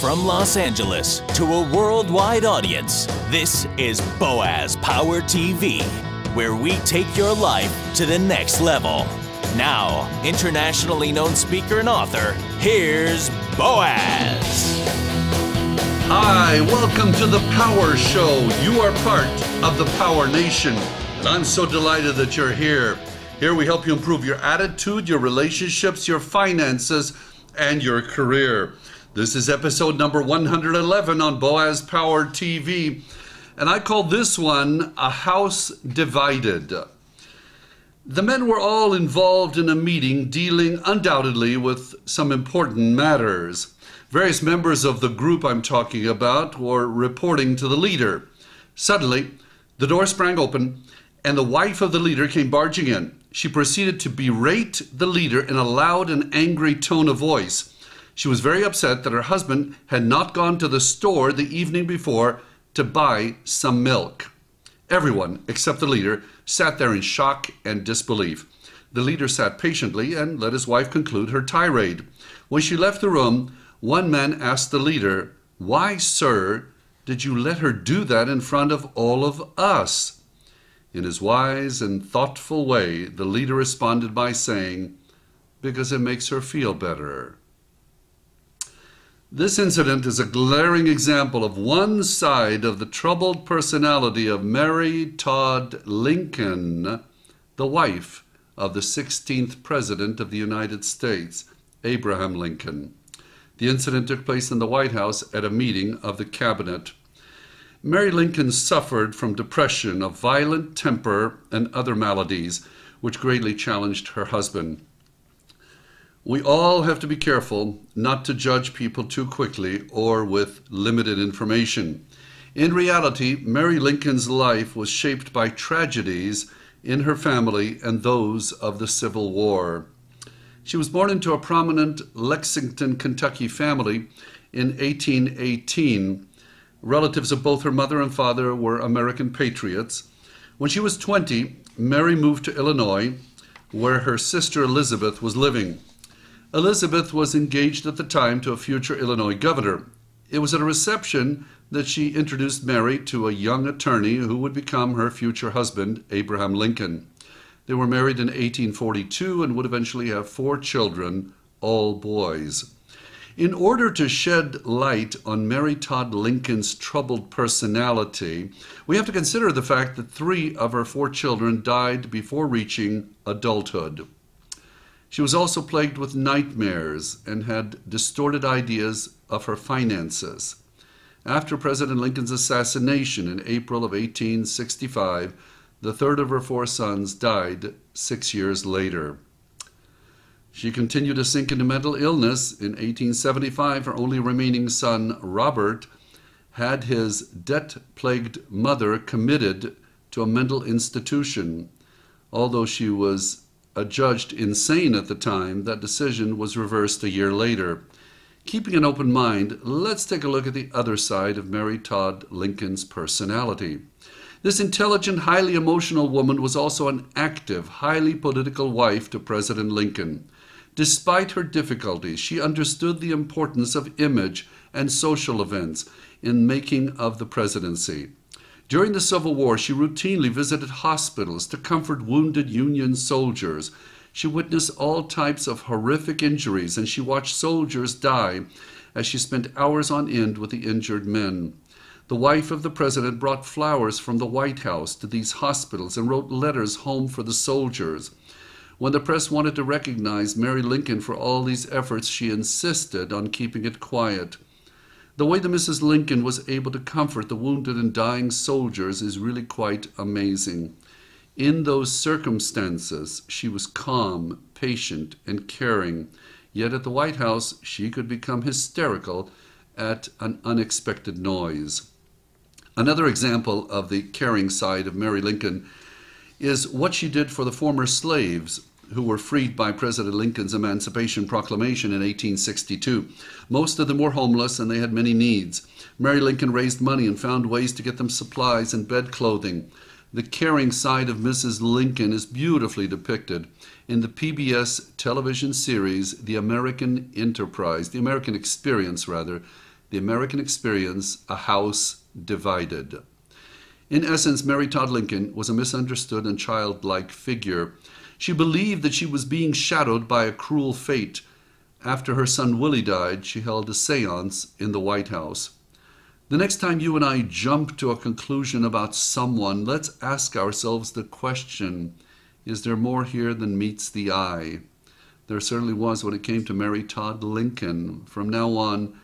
From Los Angeles to a worldwide audience, this is Boaz Power TV, where we take your life to the next level. Now, internationally known speaker and author, here's Boaz. Hi, welcome to the Power Show. You are part of the Power Nation, and I'm so delighted that you're here. Here we help you improve your attitude, your relationships, your finances, and your career. This is episode number 111 on Boaz Power TV, and I call this one A House Divided. The men were all involved in a meeting dealing undoubtedly with some important matters. Various members of the group I'm talking about were reporting to the leader. Suddenly, the door sprang open, and the wife of the leader came barging in. She proceeded to berate the leader in a loud and angry tone of voice. She was very upset that her husband had not gone to the store the evening before to buy some milk. Everyone, except the leader, sat there in shock and disbelief. The leader sat patiently and let his wife conclude her tirade. When she left the room, one man asked the leader, "Why, sir, did you let her do that in front of all of us?" In his wise and thoughtful way, the leader responded by saying, "Because it makes her feel better." This incident is a glaring example of one side of the troubled personality of Mary Todd Lincoln, the wife of the 16th President of the United States, Abraham Lincoln. The incident took place in the White House at a meeting of the cabinet. Mary Lincoln suffered from depression, a violent temper, and other maladies, which greatly challenged her husband. We all have to be careful not to judge people too quickly or with limited information. In reality, Mary Lincoln's life was shaped by tragedies in her family and those of the Civil War. She was born into a prominent Lexington, Kentucky family in 1818. Relatives of both her mother and father were American patriots. When she was 20, Mary moved to Illinois, where her sister Elizabeth was living. Elizabeth was engaged at the time to a future Illinois governor. It was at a reception that she introduced Mary to a young attorney who would become her future husband, Abraham Lincoln. They were married in 1842 and would eventually have 4 children, all boys. In order to shed light on Mary Todd Lincoln's troubled personality, we have to consider the fact that 3 of her 4 children died before reaching adulthood. She was also plagued with nightmares and had distorted ideas of her finances. After President Lincoln's assassination in April of 1865, the 3rd of her 4 sons died 6 years later. She continued to sink into mental illness. In 1875, her only remaining son, Robert, had his debt-plagued mother committed to a mental institution. Although she was adjudged insane at the time, that decision was reversed a year later. Keeping an open mind, let's take a look at the other side of Mary Todd Lincoln's personality. This intelligent, highly emotional woman was also an active, highly political wife to President Lincoln. Despite her difficulties, she understood the importance of image and social events in making of the presidency. During the Civil War, she routinely visited hospitals to comfort wounded Union soldiers. She witnessed all types of horrific injuries, and she watched soldiers die as she spent hours on end with the injured men. The wife of the president brought flowers from the White House to these hospitals and wrote letters home for the soldiers. When the press wanted to recognize Mary Lincoln for all these efforts, she insisted on keeping it quiet. The way that Mrs. Lincoln was able to comfort the wounded and dying soldiers is really quite amazing. In those circumstances, she was calm, patient, and caring. Yet at the White House, she could become hysterical at an unexpected noise. Another example of the caring side of Mary Lincoln is what she did for the former slaves who were freed by President Lincoln's Emancipation Proclamation in 1862. Most of them were homeless and they had many needs. Mary Lincoln raised money and found ways to get them supplies and bed clothing. The caring side of Mrs. Lincoln is beautifully depicted in the PBS television series The American Experience, The American Experience, A House Divided. In essence, Mary Todd Lincoln was a misunderstood and childlike figure. She believed that she was being shadowed by a cruel fate. After her son Willie died, she held a seance in the White House. The next time you and I jump to a conclusion about someone, let's ask ourselves the question, is there more here than meets the eye? There certainly was when it came to Mary Todd Lincoln. From now on,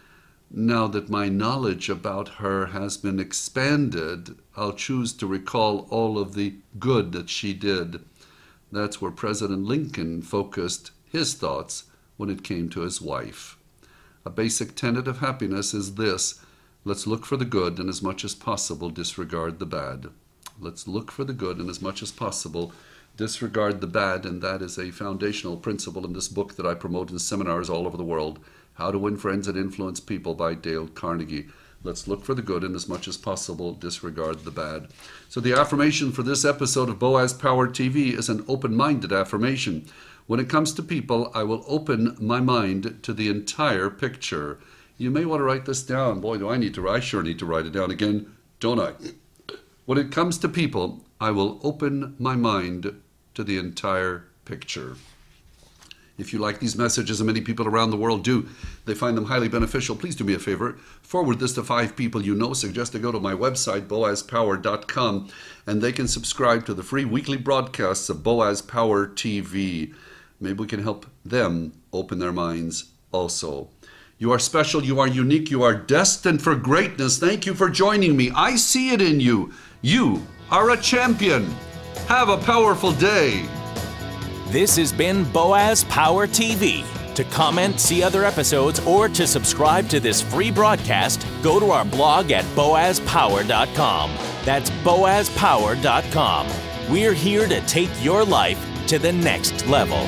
now that my knowledge about her has been expanded, I'll choose to recall all of the good that she did. That's where President Lincoln focused his thoughts when it came to his wife. A basic tenet of happiness is this: let's look for the good and as much as possible disregard the bad. Let's look for the good and as much as possible disregard the bad, and that is a foundational principle in this book that I promote in seminars all over the world, How to Win Friends and Influence People by Dale Carnegie. Let's look for the good and as much as possible disregard the bad. So the affirmation for this episode of Boaz Power TV is an open-minded affirmation. When it comes to people, I will open my mind to the entire picture. You may want to write this down. Boy, I sure need to write it down again, don't I? When it comes to people, I will open my mind to the entire picture. If you like these messages, and many people around the world do, they find them highly beneficial, please do me a favor. Forward this to 5 people you know. Suggest they go to my website, boazpower.com, and they can subscribe to the free weekly broadcasts of Boaz Power TV. Maybe we can help them open their minds also. You are special, you are unique, you are destined for greatness. Thank you for joining me. I see it in you. You are a champion. Have a powerful day. This has been Boaz Power TV. To comment, see other episodes, or to subscribe to this free broadcast, go to our blog at boazpower.com. That's boazpower.com. We're here to take your life to the next level.